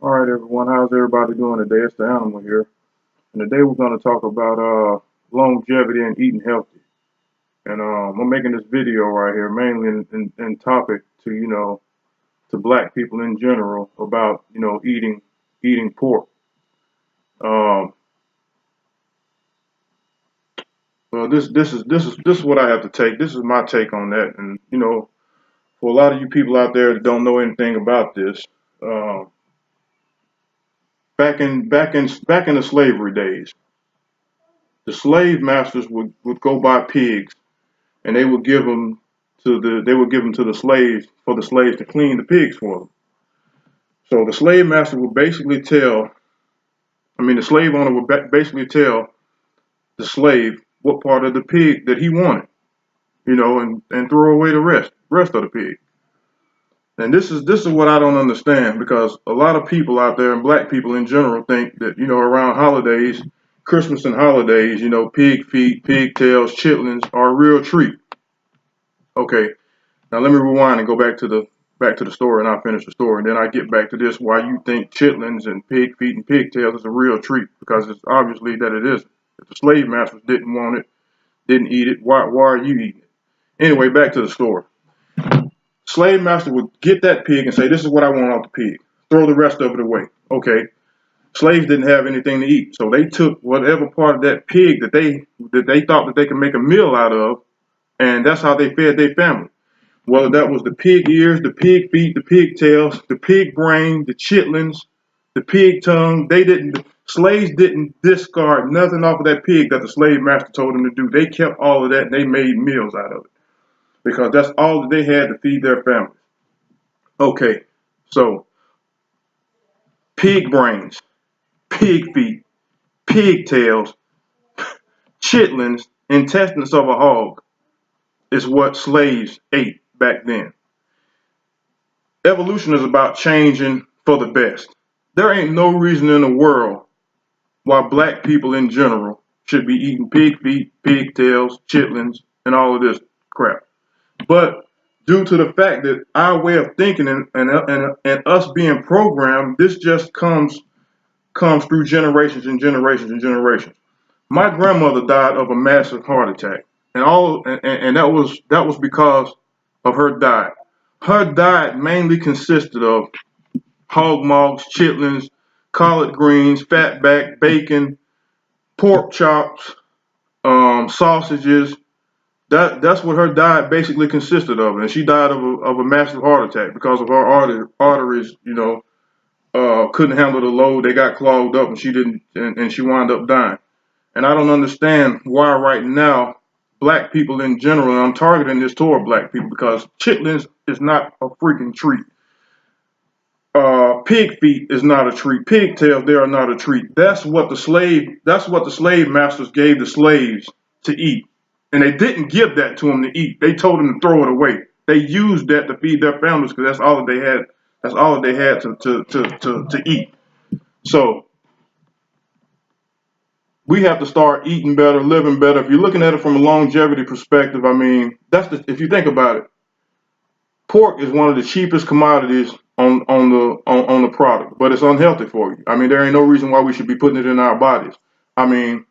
All right, everyone. How's everybody doing today? It's the Animal here, and today we're going to talk about longevity and eating healthy. And I'm making this video right here mainly in topic to to Black people in general about eating pork. Um, well, this is what I have to take. This is my take on that. And for a lot of you people out there that don't know anything about this, um, back in the slavery days, the slave masters would go buy pigs and they would give them to the slaves for the slaves to clean the pigs for them. So the slave master would basically the slave owner would basically tell the slave what part of the pig that he wanted, and throw away the rest of the pig. And this is what I don't understand because a lot of people out there and Black people in general think that around holidays, Christmas and holidays, pig feet, pigtails, chitlins are a real treat. Okay, now let me rewind and go back to the story, and I'll finish the story, and then I get back to this why you think chitlins and pig feet and pigtails is a real treat, because it's obviously that it isn't. If the slave masters didn't want it, didn't eat it, why are you eating it? Anyway, back to the story. Slave master would get that pig and say, "This is what I want off the pig." Throw the rest of it away. Okay. Slaves didn't have anything to eat, so they took whatever part of that pig that they thought that they could make a meal out of, and that's how they fed their family. Whether that was the pig ears, the pig feet, the pigtails, the pig brain, the chitlins, the pig tongue, slaves didn't discard nothing off of that pig that the slave master told them to do. They kept all of that and they made meals out of it because that's all that they had to feed their families. Okay, so pig brains, pig feet, pigtails, chitlins, intestines of a hog is what slaves ate back then. Evolution is about changing for the best. There ain't no reason in the world why Black people in general should be eating pig feet, pigtails, chitlins, and all of this crap. But due to the fact that our way of thinking and us being programmed, this just comes through generations and generations and generations. My grandmother died of a massive heart attack, and that was because of her diet. Her diet mainly consisted of hog mugs, chitlins, collard greens, fatback, bacon, pork chops, sausages. That's what her diet basically consisted of, and she died of a massive heart attack because of her arteries. Couldn't handle the load; they got clogged up, and she didn't, and she wound up dying. And I don't understand why right now Black people in general, and I'm targeting this toward Black people because chitlins is not a freaking treat. Pig feet is not a treat. Pigtails, they are not a treat. That's what the slave masters gave the slaves to eat. And they didn't give that to them to eat. They told them to throw it away. They used that to feed their families because that's all that they had. That's all that they had to eat. So we have to start eating better, living better. If you're looking at it from a longevity perspective, I mean, if you think about it, pork is one of the cheapest commodities on the product, but it's unhealthy for you. I mean, there ain't no reason why we should be putting it in our bodies. I mean,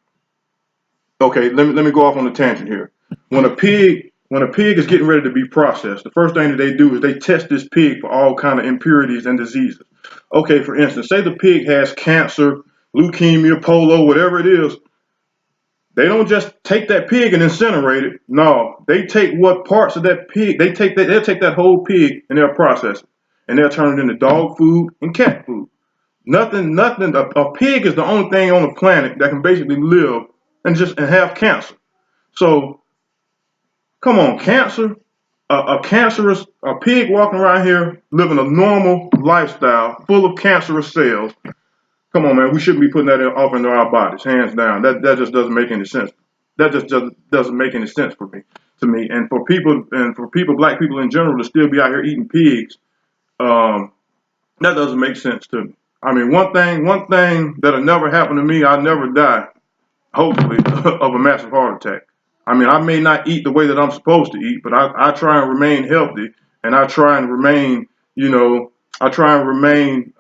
okay, let me go off on a tangent here. When a pig is getting ready to be processed, the first thing that they do is they test this pig for all kind of impurities and diseases. Okay, for instance, say the pig has cancer, leukemia, polio, whatever it is. They don't just take that pig and incinerate it. No, they take what parts of that pig. They'll take that whole pig and they'll process it, and they'll turn it into dog food and cat food. Nothing. A pig is the only thing on the planet that can basically live and have cancer. So come on, cancer. A pig walking around here living a normal lifestyle full of cancerous cells. Come on, man. We shouldn't be putting that off into our bodies, hands down. That just doesn't make any sense. That just doesn't make any sense to me. And for people, Black people in general, to still be out here eating pigs, um, that doesn't make sense to me. I mean, one thing that'll never happen to me, I'll never die, hopefully, of a massive heart attack. I mean, I may not eat the way that I'm supposed to eat, but I try and remain healthy, and I try and remain, I try and remain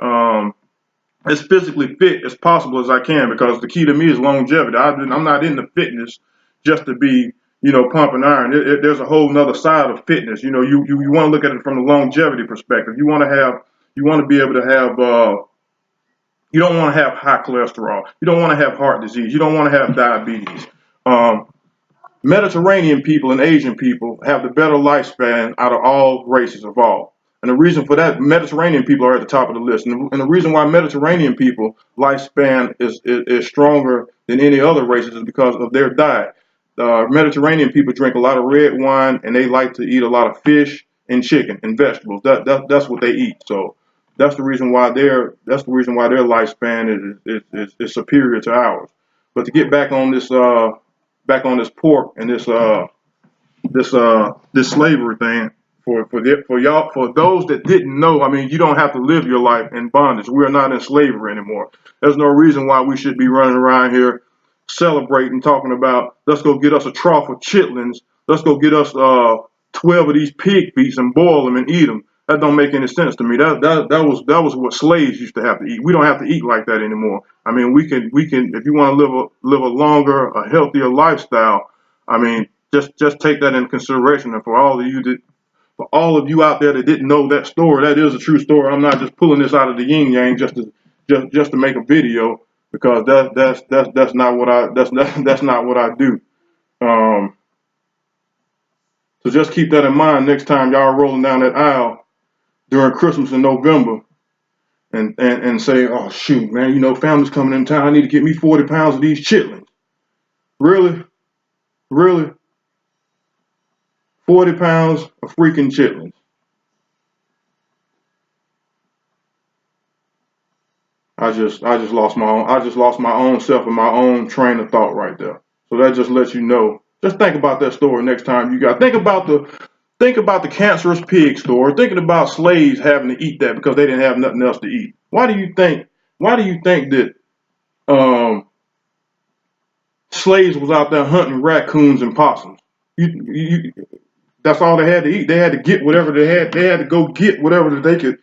as physically fit as possible as I can, because the key to me is longevity. I'm not into fitness just to be, pumping iron. There's a whole nother side of fitness. You want to look at it from the longevity perspective. You want to be able to have, you don't want to have high cholesterol. You don't want to have heart disease. You don't want to have diabetes. Um, Mediterranean people and Asian people have the better lifespan out of all races of all. And the reason for that, Mediterranean people are at the top of the list. And the reason why Mediterranean people lifespan is stronger than any other races is because of their diet. Mediterranean people drink a lot of red wine, and they like to eat a lot of fish and chicken and vegetables. That's what they eat. So that's the reason why their lifespan is superior to ours. But to get back on this pork and this slavery thing, for those that didn't know, I mean, you don't have to live your life in bondage. We are not in slavery anymore. There's no reason why we should be running around here celebrating, talking about, let's go get us a trough of chitlins, let's go get us 12 of these pig feet and boil them and eat them. That don't make any sense to me. That was what slaves used to have to eat. We don't have to eat like that anymore. I mean, we can if you want to live a longer, a healthier lifestyle. I mean, just take that into consideration. And for all of you out there that didn't know that story, that is a true story. I'm not just pulling this out of the yin yang just to make a video, because that's not what that's not what I do. So just keep that in mind next time y'all are rolling down that aisle during Christmas in November, and say, oh shoot, man, family's coming in town. I need to get me 40 pounds of these chitlins. Really? Really? 40 pounds of freaking chitlins. I just lost my own self and my own train of thought right there. So that just lets you know. Just think about that story next time you got. Think about the cancerous pig story. Thinking about slaves having to eat that because they didn't have nothing else to eat. Why do you think that slaves was out there hunting raccoons and possums? That's all they had to eat. They had to get whatever they had. They had to go get whatever they could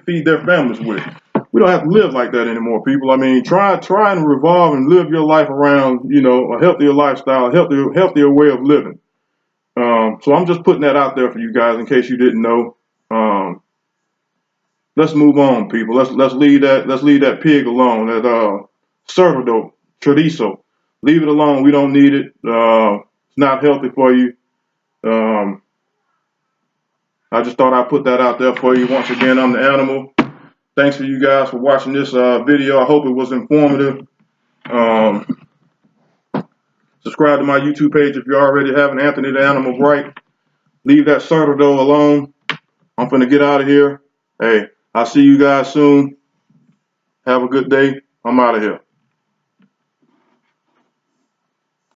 feed their families with. We don't have to live like that anymore, people. I mean, try and revolve and live your life around, a healthier lifestyle, a healthier way of living. So I'm just putting that out there for you guys in case you didn't know. Let's move on, people. Let's leave that pig alone. That cerdo, chorizo, leave it alone. We don't need it. It's not healthy for you. I just thought I'd put that out there for you. Once again, I'm the Animal. Thanks for you guys for watching this video. I hope it was informative. Subscribe to my YouTube page if you already haven't. Anthony the Animal Bright. Leave that cerdo alone. I'm finna get out of here. Hey, I'll see you guys soon. Have a good day. I'm out of here.